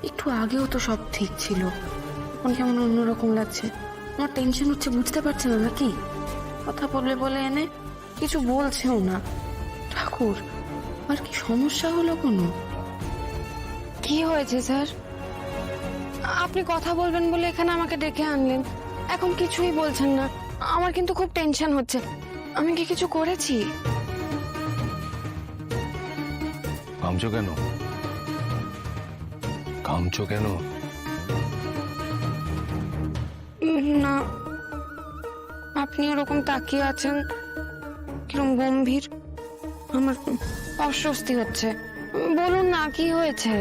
একটু আগেও তো সব ঠিক ছিল, এখন কেমন অন্যরকম লাগছে। আমার টেনশন হচ্ছে, বুঝতে পারছে না নাকি? কথা বলে বলে এনে কিছু বলছেও না। ঠাকুর, আর কি সমস্যা হলো কোনো? কি হয়েছে স্যার? আপনি কথা বলবেন বলে এখানে আমাকে ডেকে আনলেন, এখন কিছুই বলছেন না। আমার কিন্তু খুব টেনশন হচ্ছে। আমি কি কিছু করেছি? কামছো কেন? কামছো কেন? না, আপনি ওরকম তাকিয়ে আছেন, কিরম গম্ভীর। আমার অস্বস্তি হচ্ছে। বলুন না, কি হয়েছে?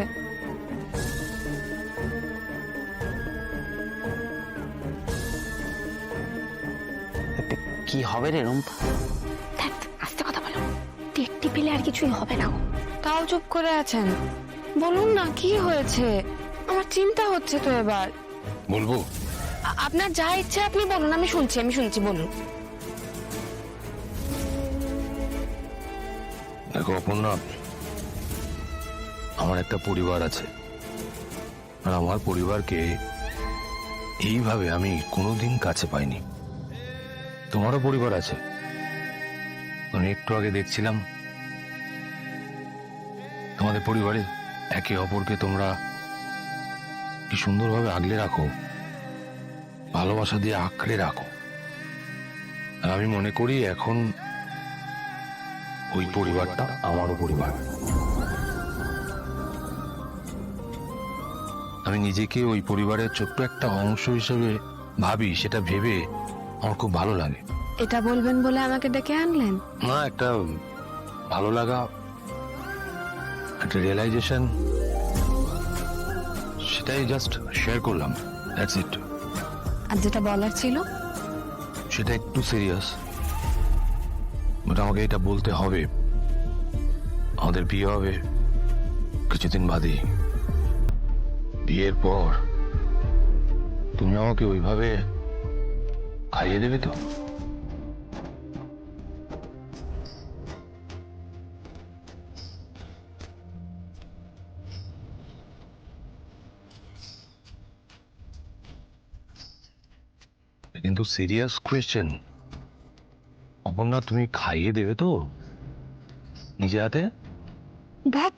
কি হবে রে রুম্পা? আস্তে কথা বলো, দেখতে পেলে আর কিছুই হবে না। তাও চুপ করে আছেন, বলুন না কি হয়েছে? আমার চিন্তা হচ্ছে তো এবার। বলবো? আপনার যা ইচ্ছে আপনি বলুন, আমি শুনছি, বলুন। দেখো অপর্ণা, আমার একটা পরিবার আছে, আর আমার পরিবারকে এইভাবে আমি কোনোদিন কাছে পাইনি। তোমারও পরিবার আছে। আমি একটু আগে দেখছিলাম তোমাদের পরিবারে একে অপরকে তোমরা কি সুন্দরভাবে আগলে রাখো, ভালোবাসা দিয়ে আঁকড়ে রাখো। আর আমি মনে করি এখন ওই পরিবারটা আমারও পরিবার। আমি নিজেকে ওই পরিবারের ছোট্ট একটা অংশ হিসেবে ভাবি, সেটা ভেবে আমার খুব ভালো লাগে। এটা বলবেন বলে আমাকে ডেকে আনলেন? না, একটা ভালো লাগা, একটা রিয়েলাইজেশন, সেটাই জাস্ট শেয়ার করলাম, দ্যাটস ইট। আর যেটা বলার ছিল? সেটা একটু সিরিয়াস, বাট আমাকে এটা বলতে হবে। আমাদের বিয়ে হবে কিছুদিন বাদেই। বিয়ের পর তুমি আমাকে ওইভাবে খাইয়ে দেবে তো? কিন্তু সিরিয়াস কোয়েশ্চেন অপর্ণা, তুমি খাইয়ে দেবে তো নিজে হাতে? ধ্যাৎ,